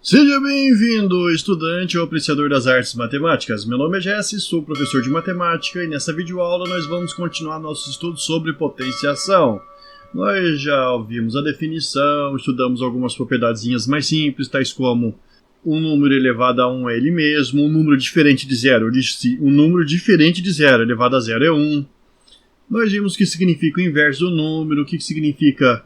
Seja bem-vindo, estudante ou apreciador das artes matemáticas. Meu nome é Jesse, sou professor de matemática e nessa videoaula nós vamos continuar nosso estudo sobre potenciação. Nós já ouvimos a definição, estudamos algumas propriedadezinhas mais simples, tais como um número elevado a 1 é ele mesmo, um número diferente de zero, eu disse um número diferente de zero elevado a zero é 1. Nós vimos o que significa o inverso do número, o que significa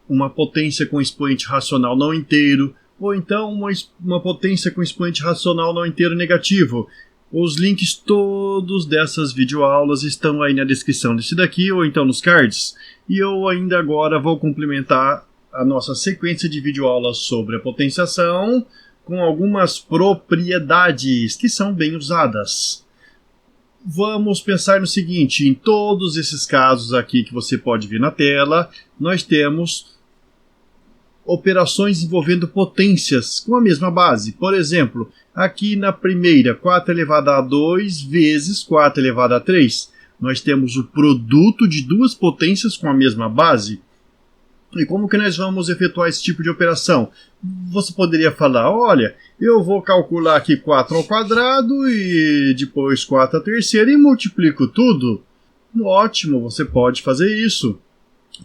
uma potência com expoente racional não inteiro, ou então uma potência com expoente racional não inteiro negativo. Os links todos dessas videoaulas estão aí na descrição desse daqui, ou então nos cards. E eu ainda agora vou complementar a nossa sequência de videoaulas sobre a potenciação com algumas propriedades que são bem usadas. Vamos pensar no seguinte, em todos esses casos aqui que você pode ver na tela, nós temos operações envolvendo potências com a mesma base. Por exemplo, aqui na primeira, 4 elevado a 2 vezes 4 elevado a 3. Nós temos o produto de duas potências com a mesma base. E como que nós vamos efetuar esse tipo de operação? Você poderia falar, olha, eu vou calcular aqui 4 ao quadrado e depois 4 à terceira e multiplico tudo. Ótimo, você pode fazer isso.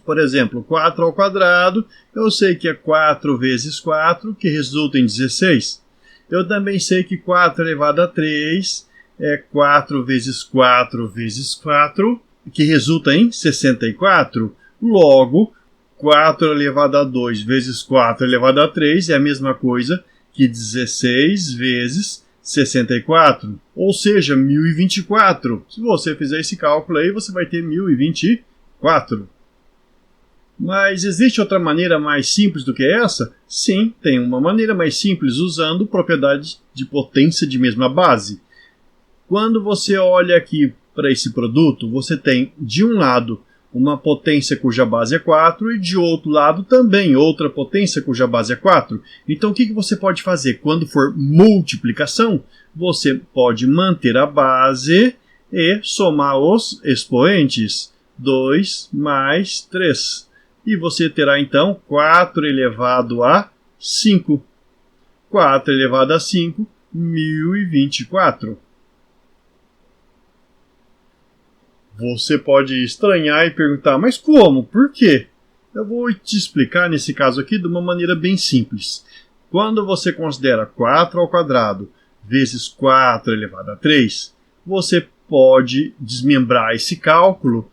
Por exemplo, 4 ao quadrado, eu sei que é 4 vezes 4, que resulta em 16. Eu também sei que 4 elevado a 3 é 4 vezes 4 vezes 4, que resulta em 64. Logo, 4 elevado a 2 vezes 4 elevado a 3 é a mesma coisa que 16 vezes 64, ou seja, 1024. Se você fizer esse cálculo aí, você vai ter 1024. Mas existe outra maneira mais simples do que essa? Sim, tem uma maneira mais simples usando propriedade de potência de mesma base. Quando você olha aqui para esse produto, você tem de um lado uma potência cuja base é 4 e de outro lado também outra potência cuja base é 4. Então o que você pode fazer? Quando for multiplicação, você pode manter a base e somar os expoentes. 2 mais 3. E você terá então 4 elevado a 5. 4 elevado a 5, 1024. Você pode estranhar e perguntar, mas como? Por quê? Eu vou te explicar nesse caso aqui de uma maneira bem simples. Quando você considera 4 ao quadrado vezes 4 elevado a 3, você pode desmembrar esse cálculo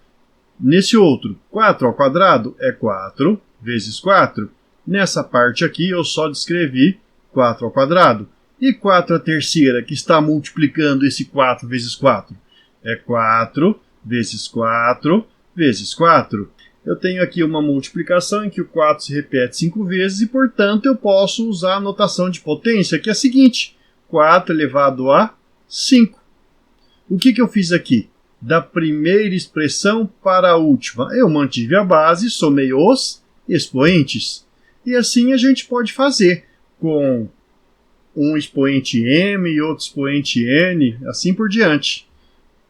nesse outro. 4 ao quadrado é 4 vezes 4. Nessa parte aqui eu só descrevi 4 ao quadrado. E 4 à terceira, que está multiplicando esse 4 vezes 4, é 4 vezes 4 vezes 4. Eu tenho aqui uma multiplicação em que o 4 se repete 5 vezes e, portanto, eu posso usar a notação de potência, que é a seguinte, 4 elevado a 5. O que eu fiz aqui? Da primeira expressão para a última, eu mantive a base, somei os expoentes. E assim a gente pode fazer com um expoente m e outro expoente n, assim por diante.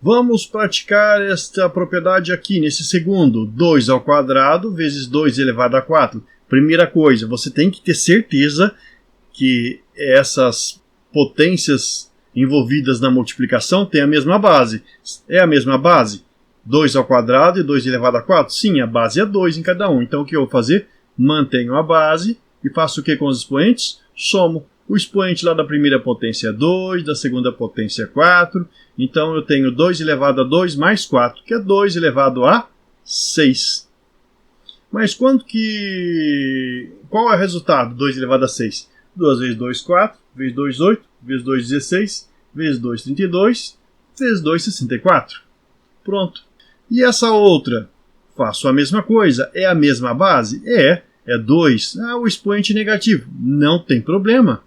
Vamos praticar esta propriedade aqui nesse segundo. 2 ao quadrado vezes 2 elevado a 4. Primeira coisa, você tem que ter certeza que essas potências envolvidas na multiplicação têm a mesma base. É a mesma base? 2 ao quadrado e 2 elevado a 4? Sim, a base é 2 em cada um. Então o que eu vou fazer? Mantenho a base e faço o que com os expoentes? Somo. O expoente lá da primeira potência é 2, da segunda potência é 4. Então eu tenho 2 elevado a 2 mais 4, que é 2 elevado a 6. Mas qual é o resultado? 2 elevado a 6. 2 vezes 2, 4. Vezes 2, 8. Vezes 2, 16. Vezes 2, 32. Vezes 2, 64. Pronto. E essa outra? Faço a mesma coisa. É a mesma base? É 2. O expoente negativo. Não tem problema.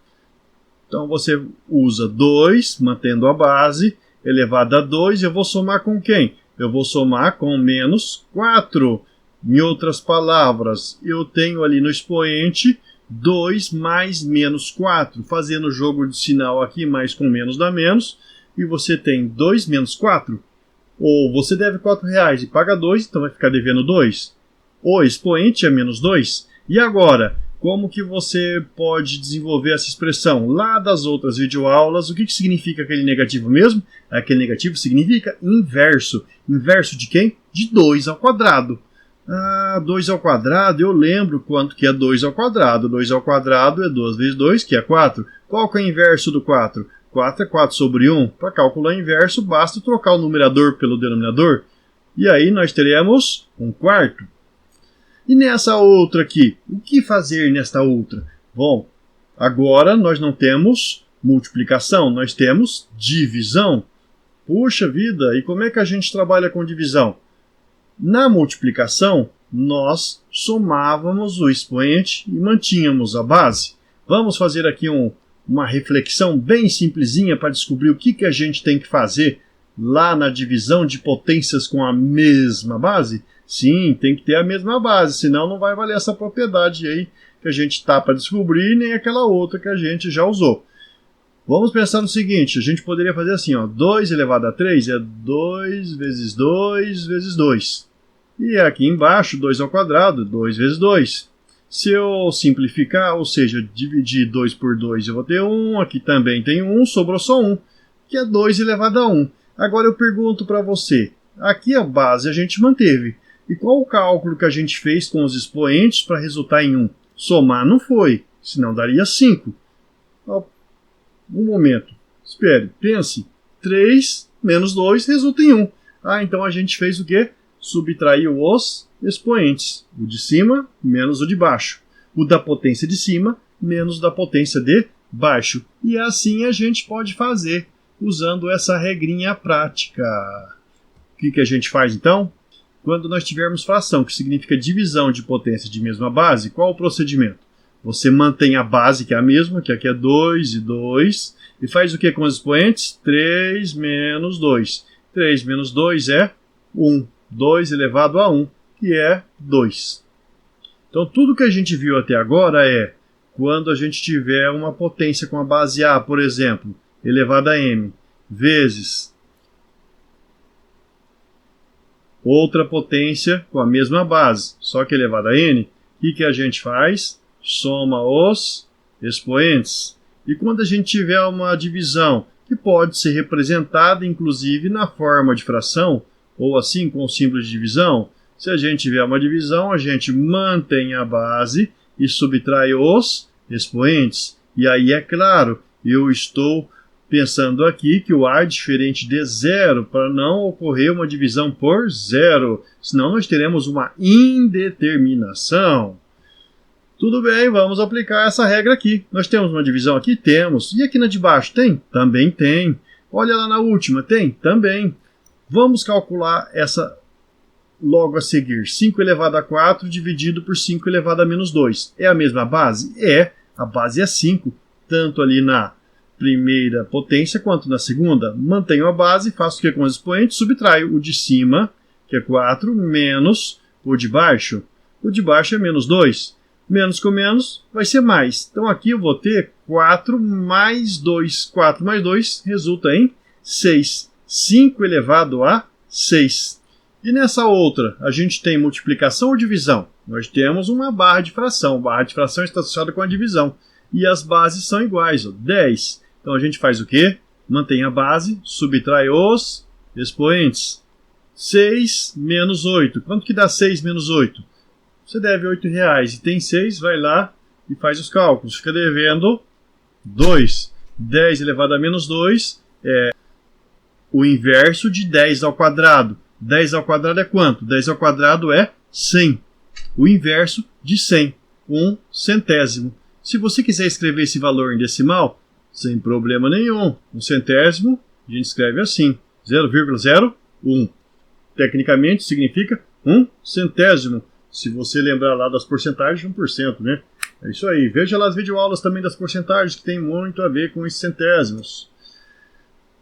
Então você usa 2, mantendo a base, elevado a 2, eu vou somar com quem? Eu vou somar com menos 4. Em outras palavras, eu tenho ali no expoente 2 mais menos 4, fazendo o jogo de sinal aqui, mais com menos dá menos, e você tem 2 menos 4. Ou você deve R$4 e paga 2, então vai ficar devendo 2. O expoente é menos 2. E agora, Como que você pode desenvolver essa expressão? Lá das outras videoaulas, o que significa aquele negativo mesmo? Aquele negativo significa inverso. Inverso de quem? De 2 ao quadrado. 2 ao quadrado, eu lembro quanto que é 2 ao quadrado. 2 ao quadrado é 2 vezes 2, que é 4. Qual que é o inverso do 4? 4 é 4 sobre 1. Para calcular inverso, basta trocar o numerador pelo denominador. E aí nós teremos 1/4. E nessa outra aqui, o que fazer nesta outra? Bom, agora nós não temos multiplicação, nós temos divisão. Puxa vida, e como é que a gente trabalha com divisão? Na multiplicação, nós somávamos o expoente e mantínhamos a base. Vamos fazer aqui uma reflexão bem simplesinha para descobrir o que a gente tem que fazer lá na divisão de potências com a mesma base. Sim, tem que ter a mesma base, senão não vai valer essa propriedade aí que a gente está para descobrir, nem aquela outra que a gente já usou. Vamos pensar no seguinte, a gente poderia fazer assim, 2 elevado a 3 é 2 vezes 2 vezes 2. E aqui embaixo, 2 ao quadrado, 2 vezes 2. Se eu simplificar, ou seja, dividir 2 por 2, eu vou ter 1, aqui também tem 1, sobrou só 1, que é 2 elevado a 1. Agora eu pergunto para você, aqui a base a gente manteve. E qual o cálculo que a gente fez com os expoentes para resultar em 1? Somar não foi, senão daria 5. Um momento, espere, pense. 3 menos 2 resulta em 1. Então a gente fez o quê? Subtraiu os expoentes. O de cima menos o de baixo. O da potência de cima menos o da potência de baixo. E assim a gente pode fazer, usando essa regrinha prática. O que a gente faz então? Quando nós tivermos fração, que significa divisão de potência de mesma base, qual o procedimento? Você mantém a base, que é a mesma, que aqui é 2 e 2, e faz o que com os expoentes? 3 menos 2. 3 menos 2 é 1. 2 elevado a 1, que é 2. Então, tudo que a gente viu até agora é quando a gente tiver uma potência com a base A, por exemplo, elevada a m, vezes outra potência com a mesma base, só que elevada a n, o que a gente faz? Soma os expoentes. E quando a gente tiver uma divisão, que pode ser representada inclusive na forma de fração, ou assim com o símbolo de divisão, se a gente tiver uma divisão, a gente mantém a base e subtrai os expoentes. E aí, é claro, eu estou pensando aqui que o A é diferente de zero, para não ocorrer uma divisão por zero, senão nós teremos uma indeterminação. Tudo bem, vamos aplicar essa regra aqui. Nós temos uma divisão aqui? Temos. E aqui na de baixo tem? Também tem. Olha lá na última, tem? Também. Vamos calcular essa logo a seguir. 5 elevado a 4 dividido por 5 elevado a menos 2. É a mesma base? É. A base é 5, tanto ali na primeira potência quanto na segunda. Mantenho a base, faço o que com os expoentes? Subtraio o de cima, que é 4, menos o de baixo. O de baixo é menos 2. Menos com menos vai ser mais. Então aqui eu vou ter 4 mais 2. 4 mais 2 resulta em 6. 5 elevado a 6. E nessa outra, a gente tem multiplicação ou divisão? Nós temos uma barra de fração. Barra de fração está associada com a divisão. E as bases são iguais, 10. Então a gente faz o quê? Mantém a base, subtrai os expoentes. 6 menos 8. Quanto que dá 6 menos 8? Você deve R$8 e tem 6, vai lá e faz os cálculos. Fica devendo 2. 10 elevado a menos 2 é o inverso de 10 ao quadrado. 10 ao quadrado é quanto? 10 ao quadrado é 100. O inverso de 100, 1 centésimo. Se você quiser escrever esse valor em decimal, sem problema nenhum. 1 centésimo, a gente escreve assim, 0,01. Tecnicamente significa 1 centésimo. Se você lembrar lá das porcentagens, 1%, né? É isso aí. Veja lá as videoaulas também das porcentagens, que tem muito a ver com esses centésimos.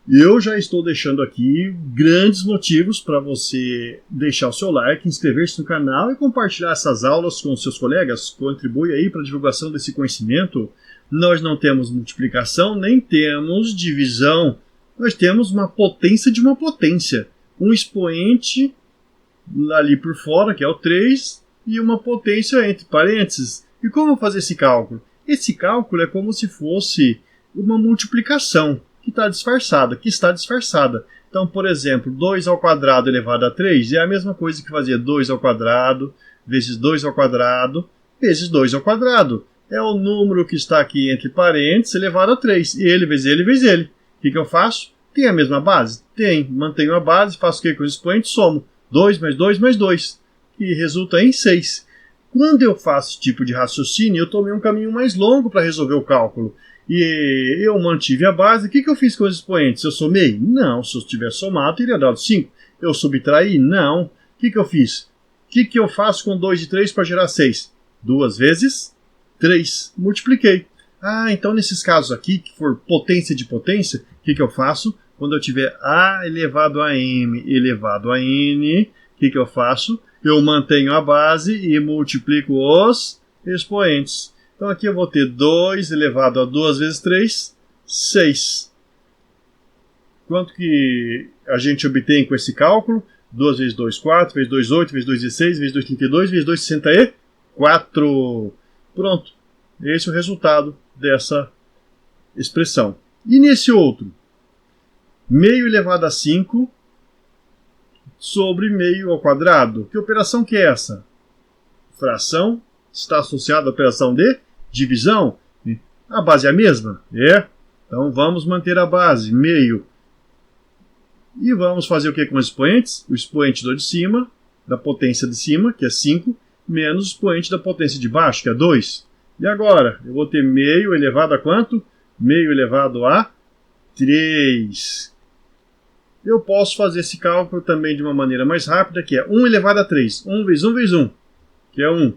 Eu já estou deixando aqui grandes motivos para você deixar o seu like, inscrever-se no canal e compartilhar essas aulas com os seus colegas. Contribui aí para a divulgação desse conhecimento. Nós não temos multiplicação, nem temos divisão. Nós temos uma potência de uma potência. Um expoente ali por fora, que é o 3, e uma potência entre parênteses, E como fazer esse cálculo? Esse cálculo é como se fosse uma multiplicação que está disfarçada. Então, por exemplo, 2 ao quadrado elevado a 3 é a mesma coisa que fazer 2 ao quadrado vezes 2 ao quadrado vezes 2 ao quadrado. É o número que está aqui entre parênteses elevado a 3. Ele vezes ele vezes ele. O que eu faço? Tem a mesma base? Tem. Mantenho a base, faço o que com os expoentes? Somo. 2 mais 2 mais 2, que resulta em 6. Quando eu faço esse tipo de raciocínio, eu tomei um caminho mais longo para resolver o cálculo. E eu mantive a base. O que eu fiz com os expoentes? Eu somei? Não. Se eu tivesse somado, teria dado 5. Eu subtraí? Não. O que eu fiz? O que eu faço com 2 e 3 para gerar 6? 2 vezes 3. Multipliquei. Então nesses casos aqui, que for potência de potência, o que eu faço? Quando eu tiver A elevado a M elevado a N, o que eu faço? Eu mantenho a base e multiplico os expoentes. Então aqui eu vou ter 2 elevado a 2 vezes 3, 6. Quanto que a gente obtém com esse cálculo? 2 vezes 2, 4, vezes 2, 8, vezes 2, 16, vezes 2, 32, vezes 2, 64. Pronto. Esse é o resultado dessa expressão. E nesse outro? Meio elevado a 5 sobre meio ao quadrado. Que operação que é essa? Fração está associada à operação de divisão. A base é a mesma? É. Então vamos manter a base, meio. E vamos fazer o que com os expoentes? O expoente do de cima, da potência de cima, que é 5, menos o expoente da potência de baixo, que é 2. E agora? Eu vou ter meio elevado a quanto? Meio elevado a 3. Eu posso fazer esse cálculo também de uma maneira mais rápida, que é 1 elevado a 3. 1 vezes 1 vezes 1, que é 1.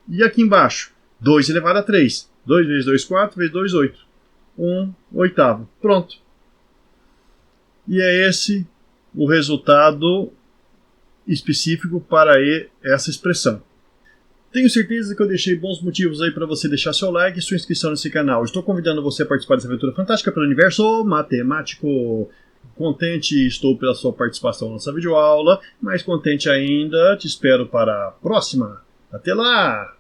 E aqui embaixo, 2 elevado a 3. 2 vezes 2, 4, vezes 2, 8. 1 oitavo. Pronto. E é esse o resultado específico para essa expressão. Tenho certeza que eu deixei bons motivos aí para você deixar seu like e sua inscrição nesse canal. Estou convidando você a participar dessa aventura fantástica pelo universo matemático. Contente estou pela sua participação nessa videoaula, mais contente ainda te espero para a próxima. Até lá!